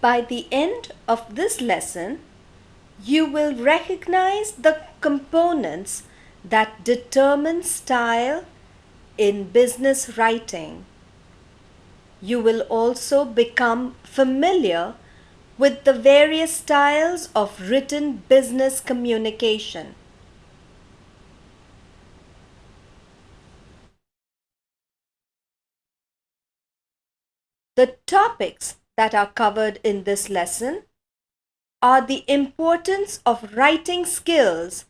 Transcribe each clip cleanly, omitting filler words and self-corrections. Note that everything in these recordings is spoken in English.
By the end of this lesson, you will recognize the components that determine style in business writing. You will also become familiar with the various styles of written business communication. The topics that are covered in this lesson are the importance of writing skills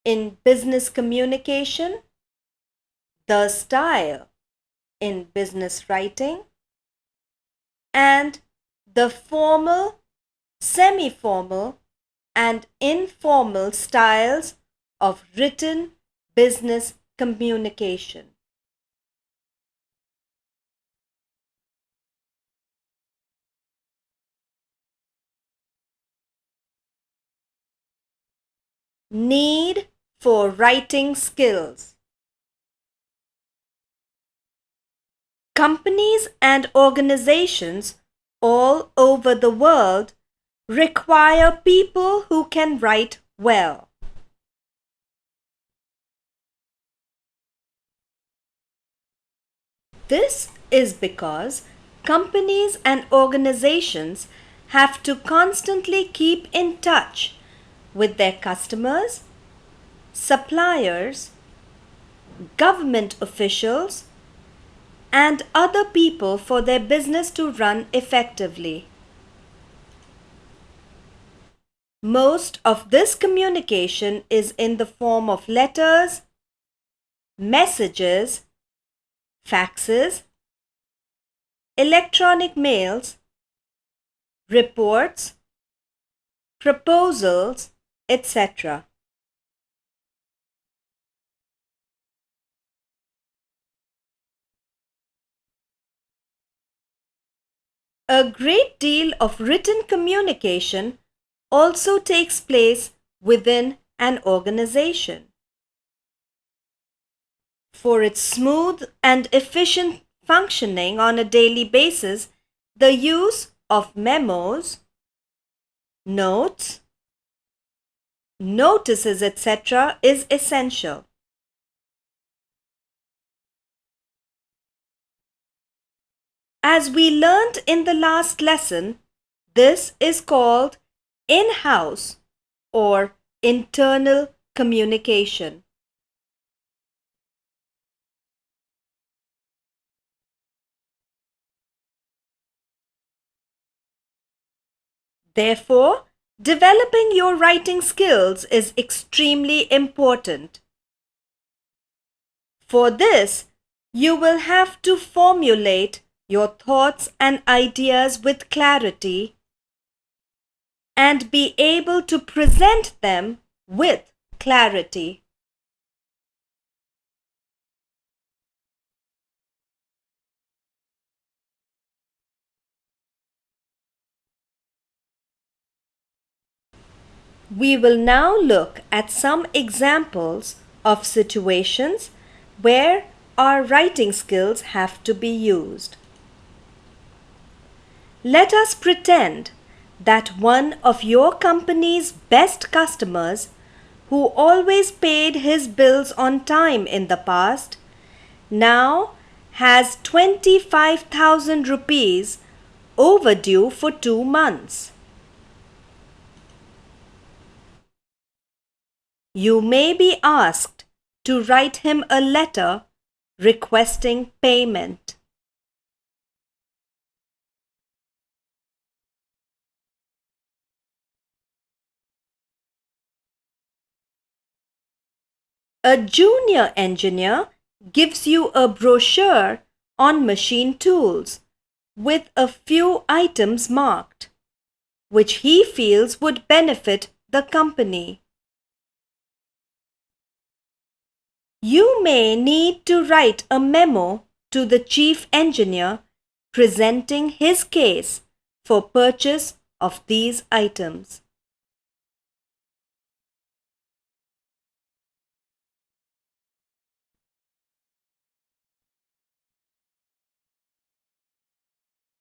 in business communication, the style in business writing, and the formal, semi-formal, and informal styles of written business communication. Need for writing skills. Companies and organizations all over the world require people who can write well. This is because companies and organizations have to constantly keep in touch with their customers, suppliers, government officials, and other people for their business to run effectively. Most of this communication is in the form of letters, messages, faxes, electronic mails, reports, proposals, etc. A great deal of written communication also takes place within an organization. For its smooth and efficient functioning on a daily basis, the use of memos, notes, notices, etc. is essential. As we learned in the last lesson, this is called in-house or internal communication. Therefore, developing your writing skills is extremely important. For this, you will have to formulate your thoughts and ideas with clarity and be able to present them with clarity. We will now look at some examples of situations where our writing skills have to be used. Let us pretend that one of your company's best customers, who always paid his bills on time in the past, now has 25,000 rupees overdue for 2 months. You may be asked to write him a letter requesting payment. A junior engineer gives you a brochure on machine tools with a few items marked, which he feels would benefit the company. You may need to write a memo to the chief engineer presenting his case for purchase of these items.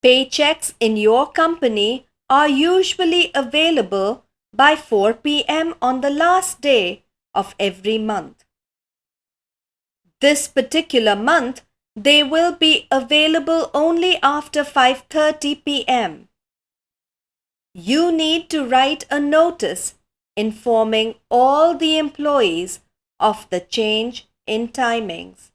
Paychecks in your company are usually available by 4 p.m. on the last day of every month. This particular month, they will be available only after 5:30 p.m. You need to write a notice informing all the employees of the change in timings.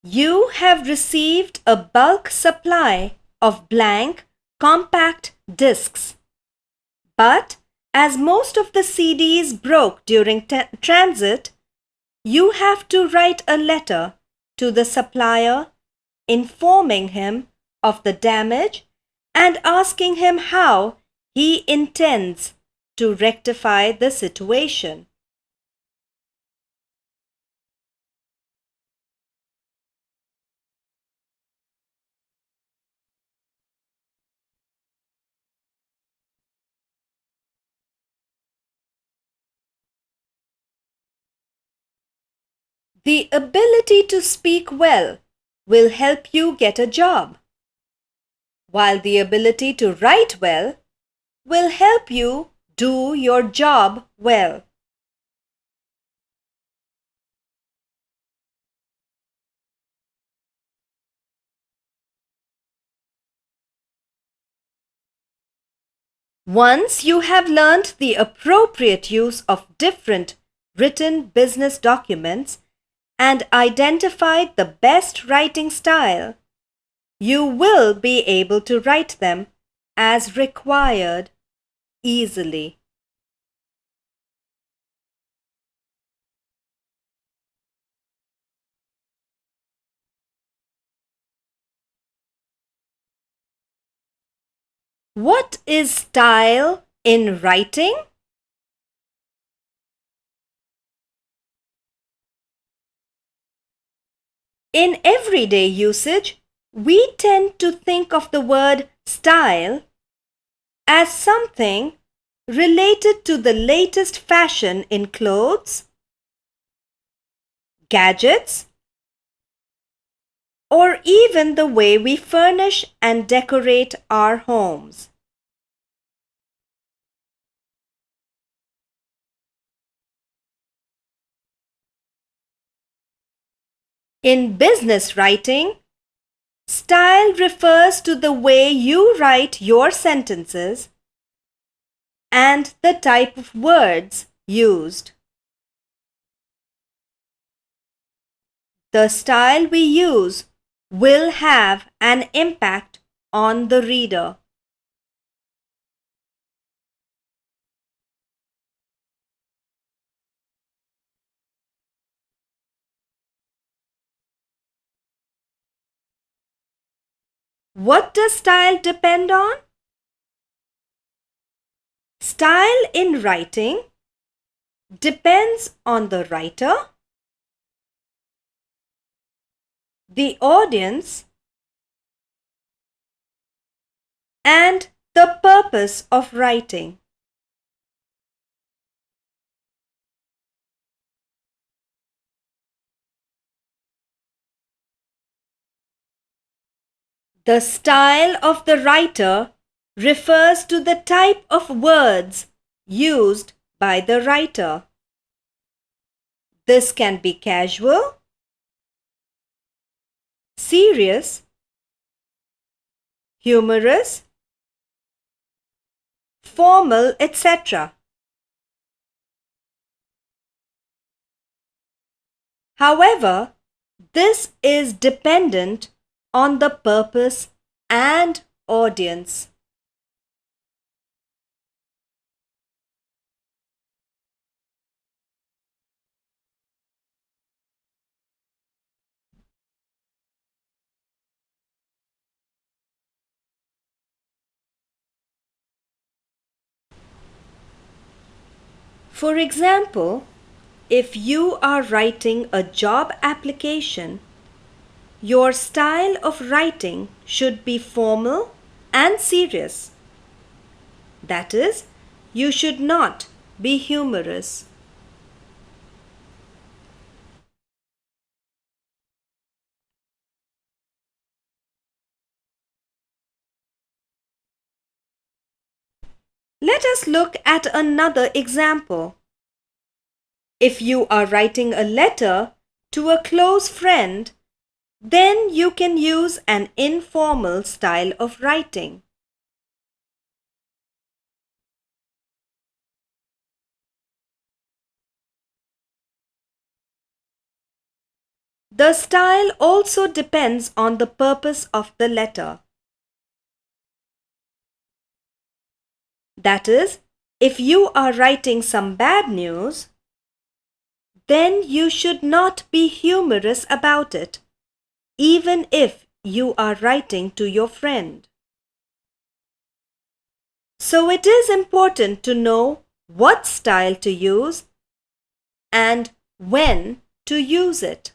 You have received a bulk supply of blank compact discs. But as most of the CDs broke during transit, you have to write a letter to the supplier informing him of the damage and asking him how he intends to rectify the situation. The ability to speak well will help you get a job, while the ability to write well will help you do your job well. Once you have learned the appropriate use of different written business documents and identified the best writing style, you will be able to write them as required easily. What is style in writing? In everyday usage, we tend to think of the word style as something related to the latest fashion in clothes, gadgets, or even the way we furnish and decorate our homes. In business writing, style refers to the way you write your sentences and the type of words used. The style we use will have an impact on the reader. What does style depend on? Style in writing depends on the writer, the audience, and the purpose of writing. The style of the writer refers to the type of words used by the writer. This can be casual, serious, humorous, formal, etc. However, this is dependent on the purpose and audience. For example, if you are writing a job application, your style of writing should be formal and serious. That is, you should not be humorous. Let us look at another example. If you are writing a letter to a close friend, then you can use an informal style of writing. The style also depends on the purpose of the letter. That is, if you are writing some bad news, then you should not be humorous about it, even if you are writing to your friend. So it is important to know what style to use and when to use it.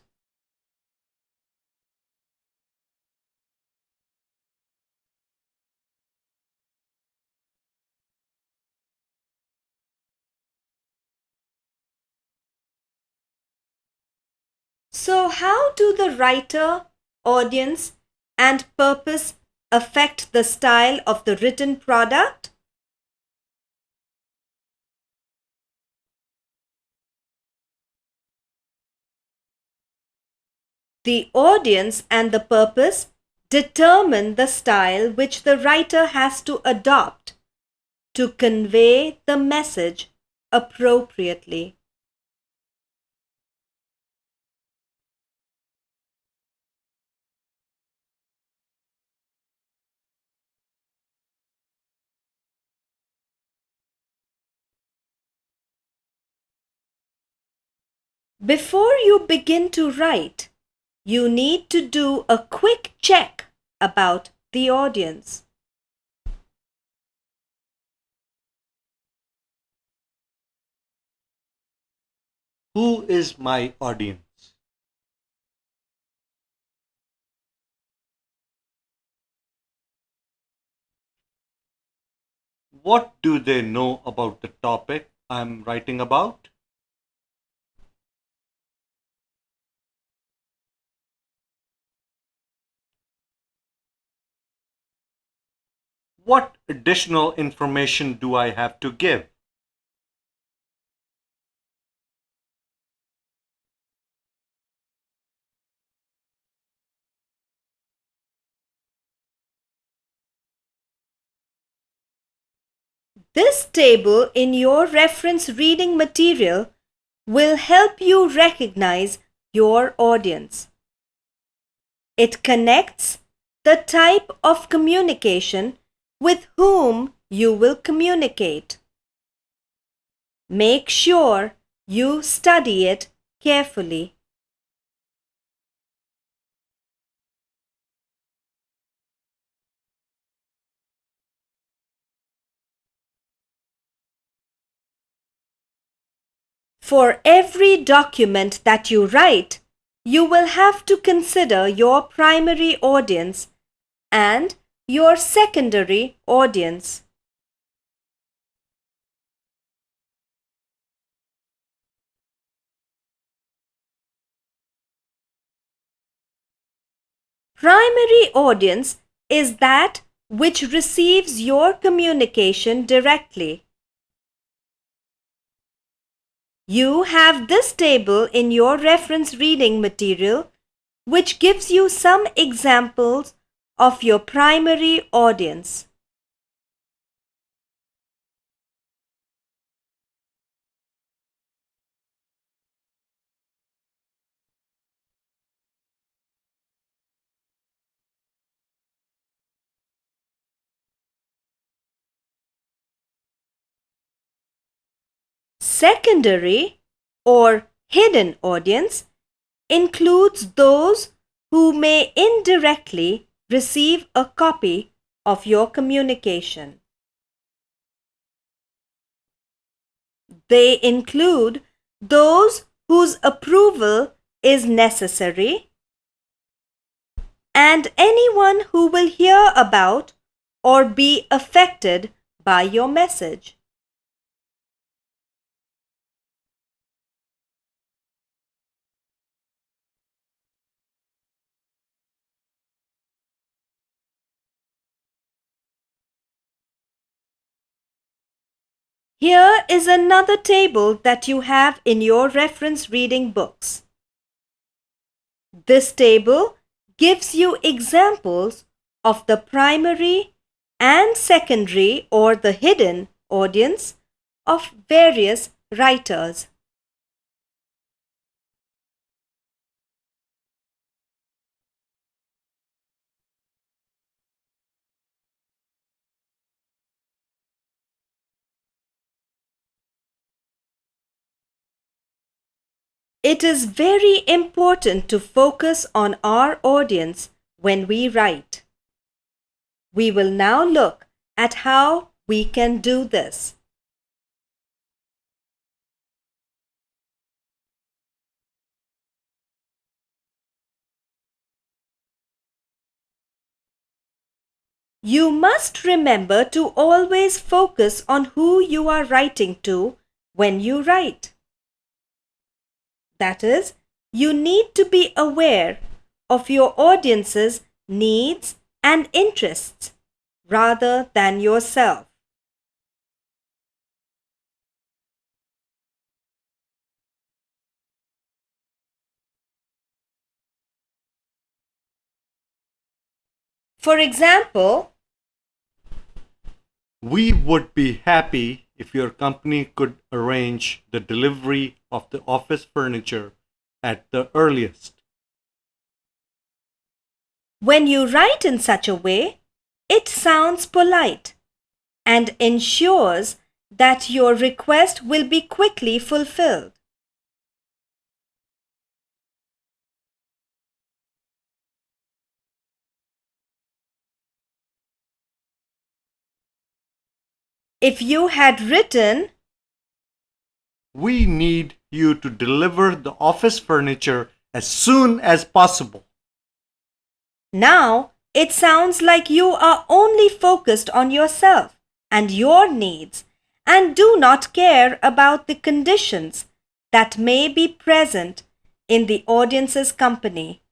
So how do the writer, audience, and purpose affect the style of the written product? The audience and the purpose determine the style which the writer has to adopt to convey the message appropriately. Before you begin to write, you need to do a quick check about the audience. Who is my audience? What do they know about the topic I'm writing about? What additional information do I have to give? This table in your reference reading material will help you recognize your audience. It connects the type of communication with whom you will communicate. Make sure you study it carefully. For every document that you write, you will have to consider your primary audience and your secondary audience. Primary audience is that which receives your communication directly. You have this table in your reference reading material, which gives you some examples of your primary audience. Secondary or hidden audience includes those who may indirectly receive a copy of your communication. They include those whose approval is necessary and anyone who will hear about or be affected by your message. Here is another table that you have in your reference reading books. This table gives you examples of the primary and secondary or the hidden audience of various writers. It is very important to focus on our audience when we write. We will now look at how we can do this. You must remember to always focus on who you are writing to when you write. That is, you need to be aware of your audience's needs and interests rather than yourself. For example, We would be happy if your company could arrange the delivery of the office furniture at the earliest. when you write in such a way, it sounds polite and ensures that your request will be quickly fulfilled. If you had written, We need you to deliver the office furniture as soon as possible. now it sounds like you are only focused on yourself and your needs and do not care about the conditions that may be present in the audience's company.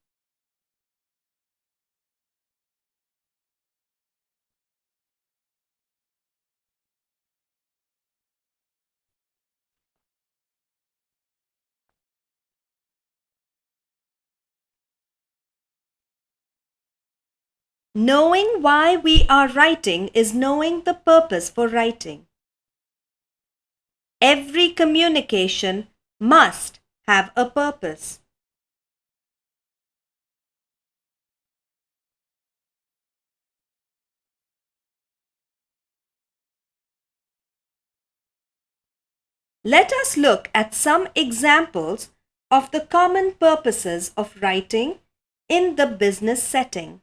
Knowing why we are writing is knowing the purpose for writing. Every communication must have a purpose. Let us look at some examples of the common purposes of writing in the business setting.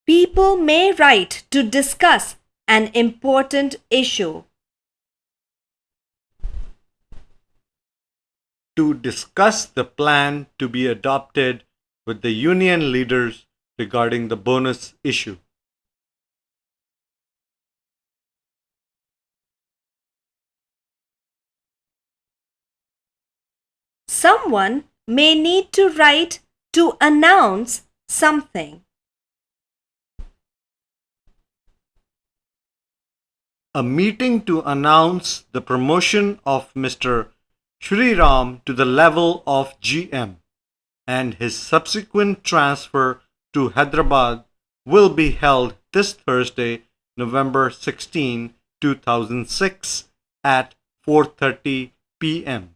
People may write to discuss an important issue. To discuss the plan to be adopted with the union leaders regarding the bonus issue. Someone may need to write to announce something. A meeting to announce the promotion of Mr. Shri Ram to the level of GM and his subsequent transfer to Hyderabad will be held this Thursday, November 16, 2006 at 4:30 p.m.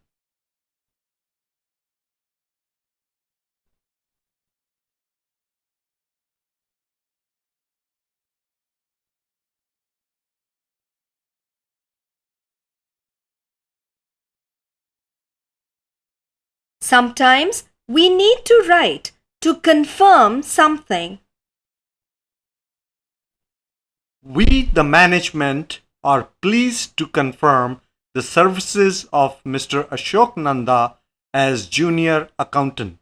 Sometimes we need to write to confirm something. We, the management, are pleased to confirm the services of Mr. Ashok Nanda as junior accountant.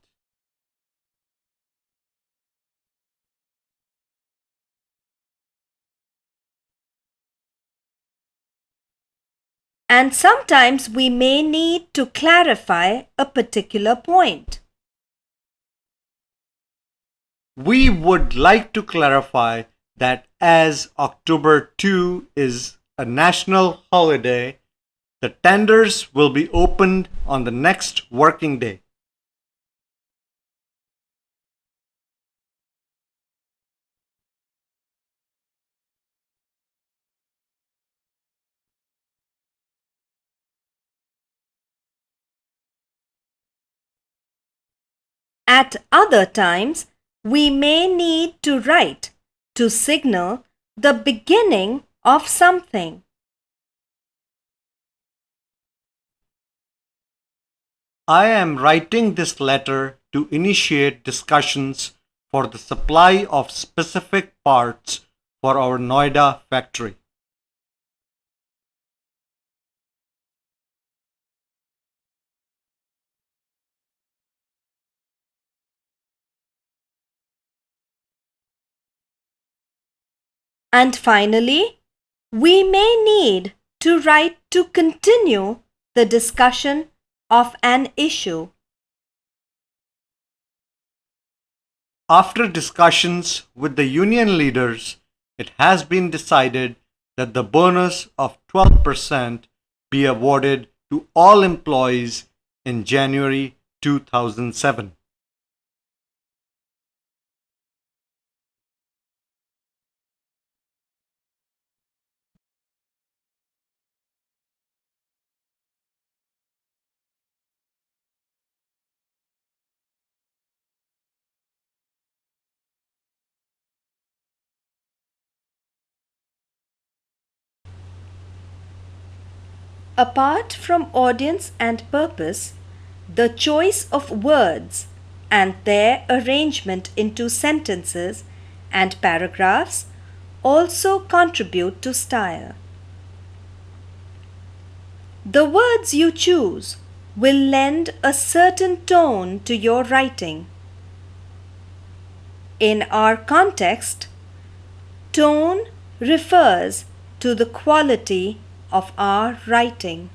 And sometimes we may need to clarify a particular point. We would like to clarify that as October 2 is a national holiday, the tenders will be opened on the next working day. At other times, we may need to write to signal the beginning of something. I am writing this letter to initiate discussions for the supply of specific parts for our Noida factory. And finally, we may need to write to continue the discussion of an issue. After discussions with the union leaders, it has been decided that the bonus of 12% be awarded to all employees in January 2007. Apart from audience and purpose, the choice of words and their arrangement into sentences and paragraphs also contribute to style. The words you choose will lend a certain tone to your writing. In our context, tone refers to the quality of our writing.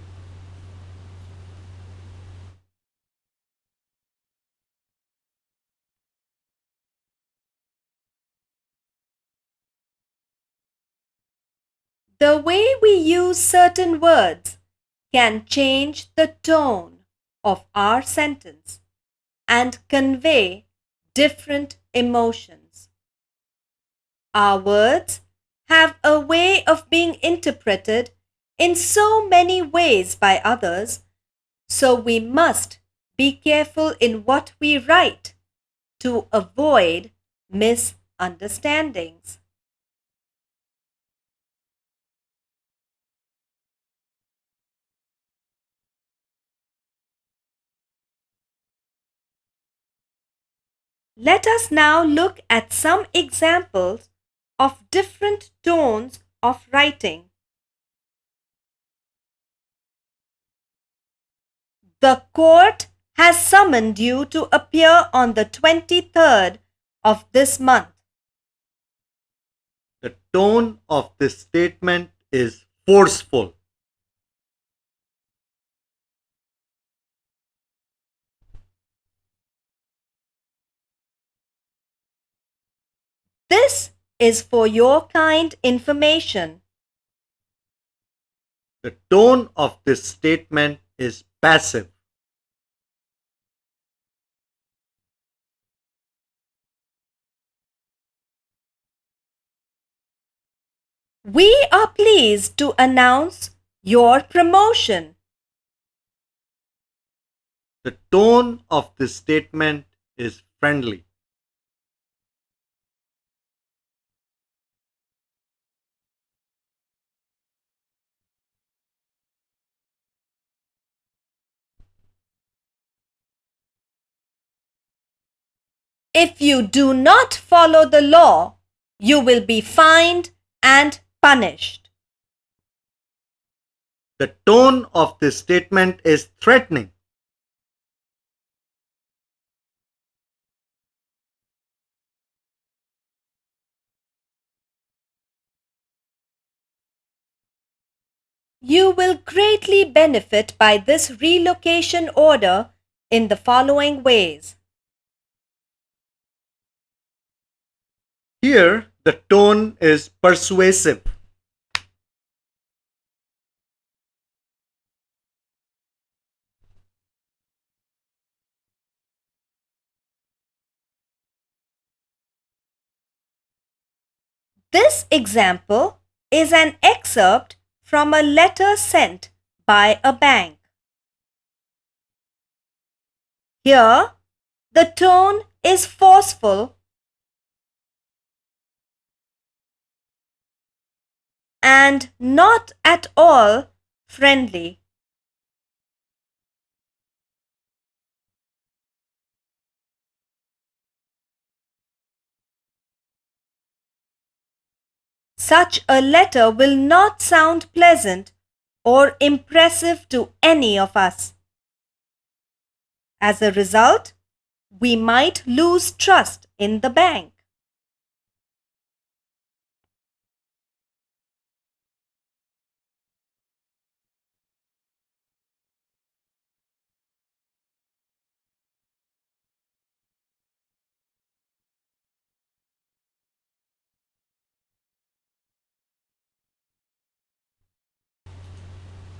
The way we use certain words can change the tone of our sentence and convey different emotions. Our words have a way of being interpreted in so many ways by others, so we must be careful in what we write to avoid misunderstandings. Let us now look at some examples of different tones of writing. The court has summoned you to appear on the 23rd of this month. The tone of this statement is forceful. This is for your kind information. The tone of this statement is passive. We are pleased to announce your promotion. The tone of this statement is friendly. If you do not follow the law, you will be fined and punished. The tone of this statement is threatening. You will greatly benefit by this relocation order in the following ways. Here, the tone is persuasive. This example is an excerpt from a letter sent by a bank. Here, the tone is forceful and not at all friendly. Such a letter will not sound pleasant or impressive to any of us. As a result, we might lose trust in the bank.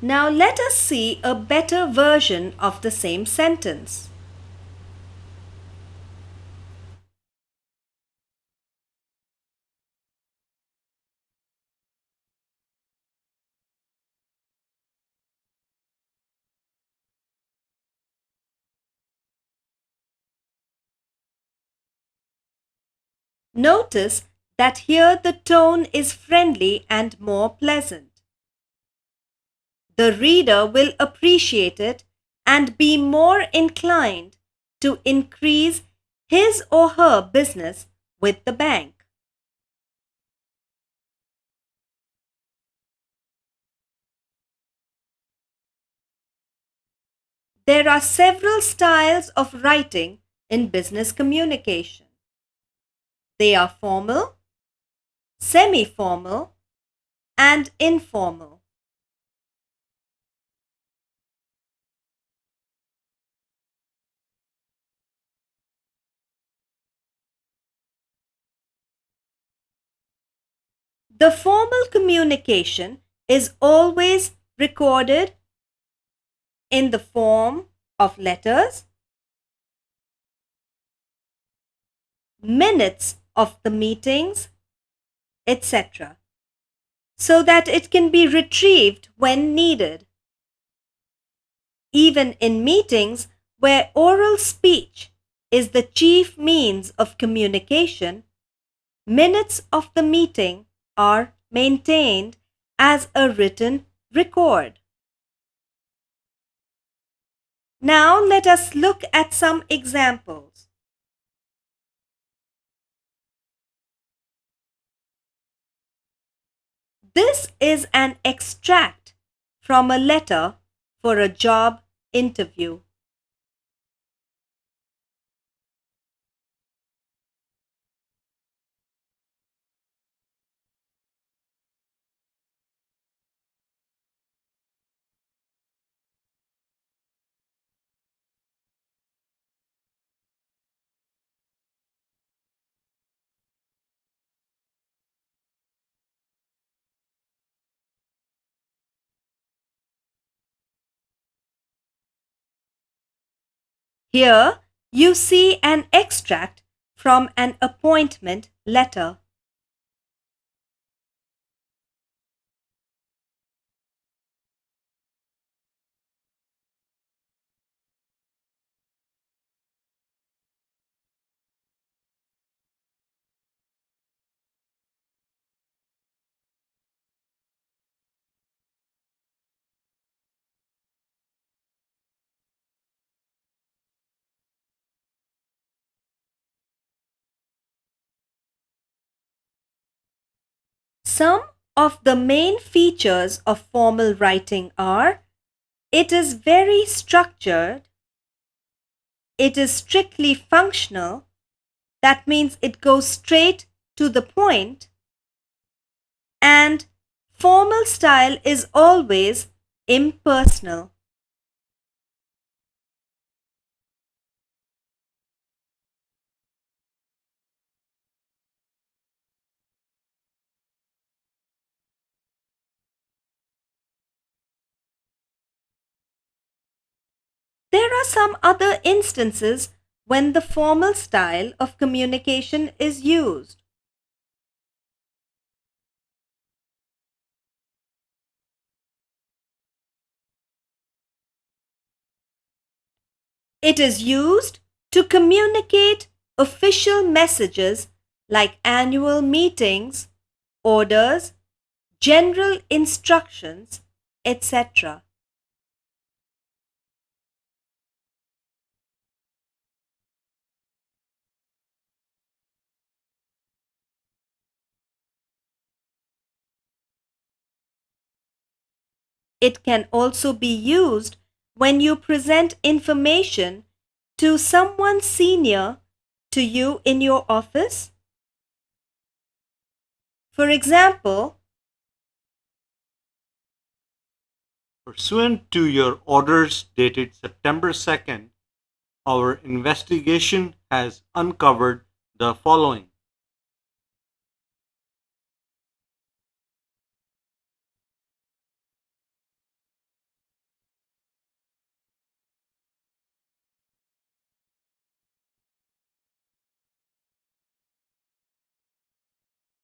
Now let us see a better version of the same sentence. Notice that here the tone is friendly and more pleasant. The reader will appreciate it and be more inclined to increase his or her business with the bank. There are several styles of writing in business communication. They are formal, semi-formal, and informal. The formal communication is always recorded in the form of letters, minutes of the meetings, etc., so that it can be retrieved when needed. Even in meetings where oral speech is the chief means of communication, minutes of the meeting are maintained as a written record. Now let us look at some examples. This is an extract from a letter for a job interview. Here you see an extract from an appointment letter. Some of the main features of formal writing are: it is very structured, it is strictly functional, that means it goes straight to the point, and Formal style is always impersonal. There are some other instances when the formal style of communication is used. It is used to communicate official messages like annual meetings, orders, general instructions, etc. It can also be used when you present information to someone senior to you in your office. For example, Pursuant to your orders dated September 2nd, our investigation has uncovered the following.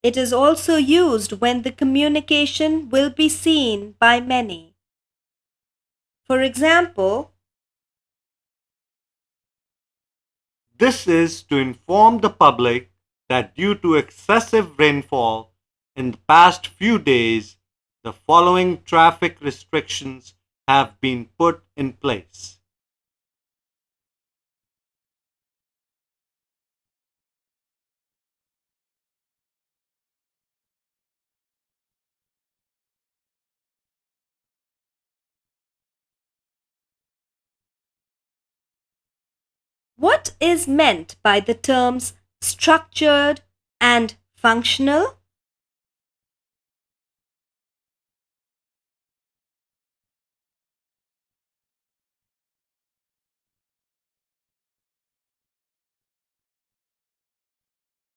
it is also used when the communication will be seen by many. For example, This is to inform the public that due to excessive rainfall in the past few days, the following traffic restrictions have been put in place. what is meant by the terms structured and functional?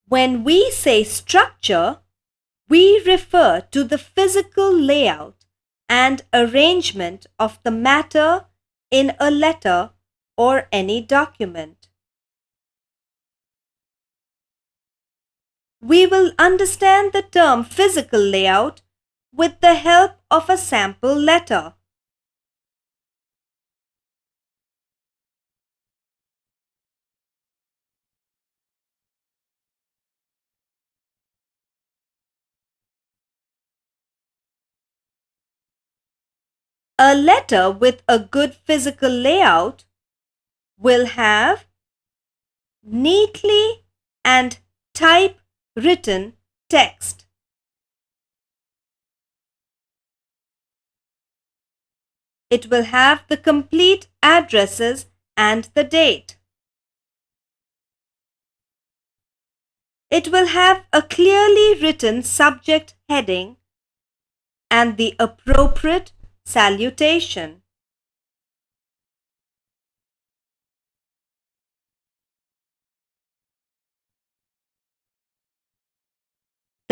When we say structure, we refer to the physical layout and arrangement of the matter in a letter or any document. We will understand the term physical layout with the help of a sample letter. A letter with a good physical layout will have neatly and typewritten text. It will have the complete addresses and the date. It will have a clearly written subject heading and the appropriate salutation.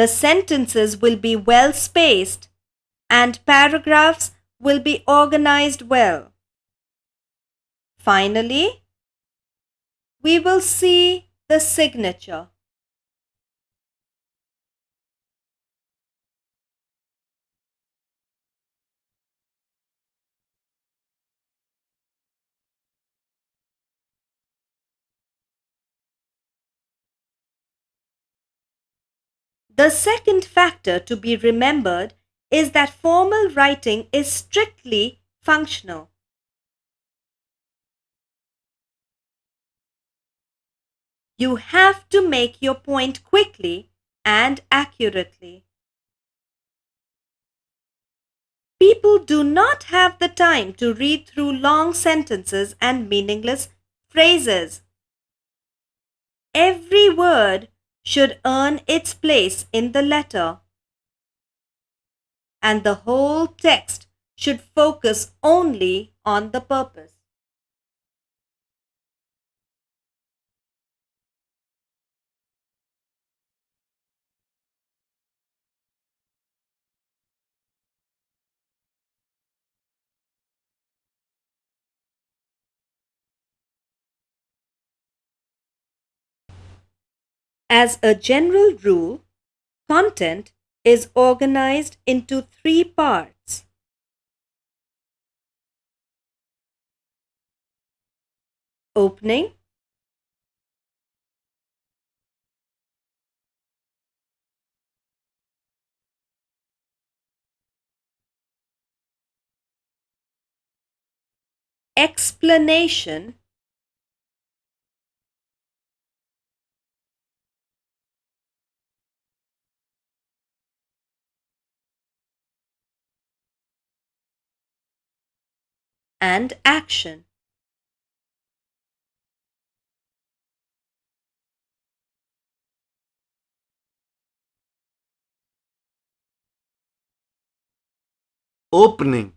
The sentences will be well spaced and paragraphs will be organized well. Finally, we will see the signature. The second factor to be remembered is that formal writing is strictly functional. You have to make your point quickly and accurately. People do not have the time to read through long sentences and meaningless phrases. Every word should earn its place in the letter. and the whole text should focus only on the purpose. As a general rule, content is organized into three parts: opening, explanation, and action. Opening.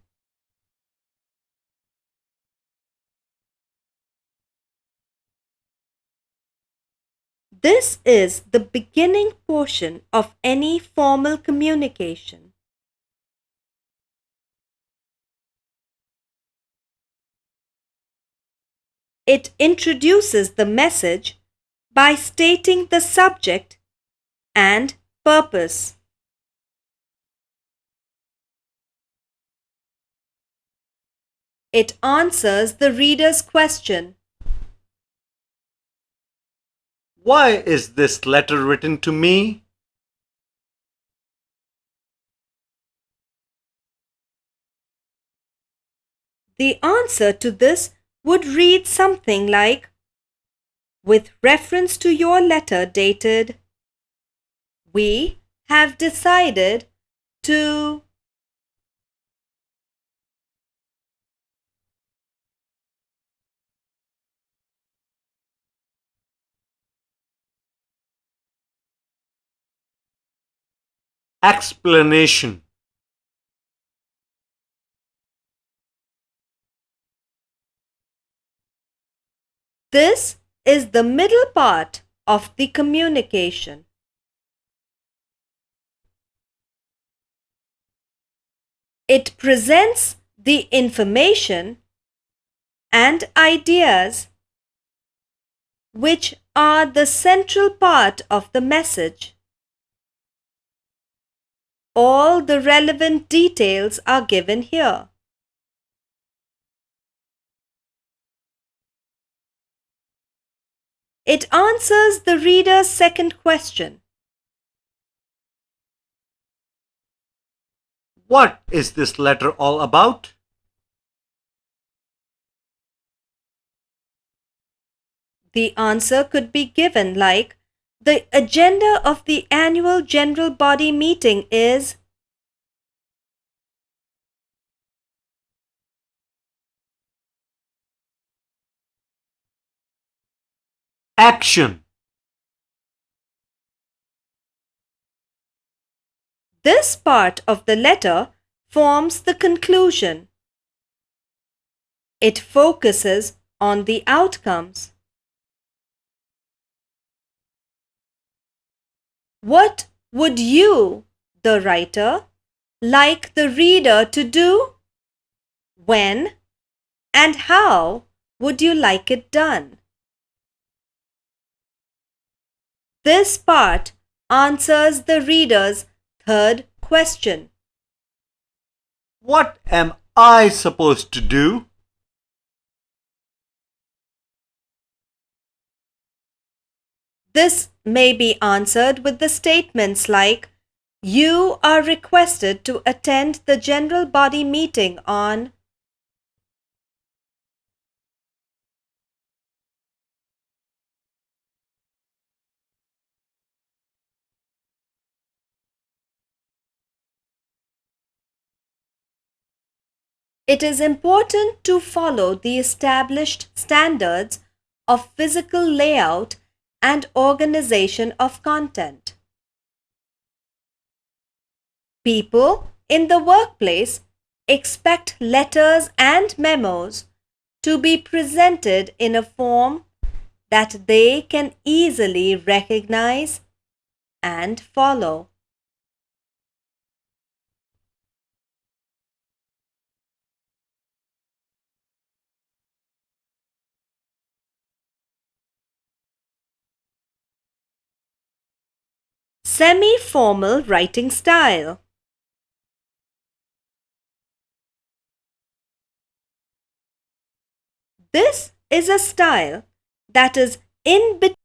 This is the beginning portion of any formal communication. It introduces the message by stating the subject and purpose. It answers the reader's question. Why is this letter written to me? The answer to this would read something like, with reference to your letter dated, we have decided to. Explanation. This is the middle part of the communication. It presents the information and ideas which are the central part of the message. All the relevant details are given here. It answers the reader's second question. What is this letter all about? The answer could be given like, the agenda of the annual general body meeting is. Action. This part of the letter forms the conclusion. It focuses on the outcomes. What would you, the writer, like the reader to do? When and how would you like it done? This part answers the reader's third question. What am I supposed to do? This may be answered with the statements like, you are requested to attend the general body meeting on. It is important to follow the established standards of physical layout and organization of content. People In the workplace, expect letters and memos to be presented in a form that they can easily recognize and follow. Semi-formal writing style. This is a style that is in between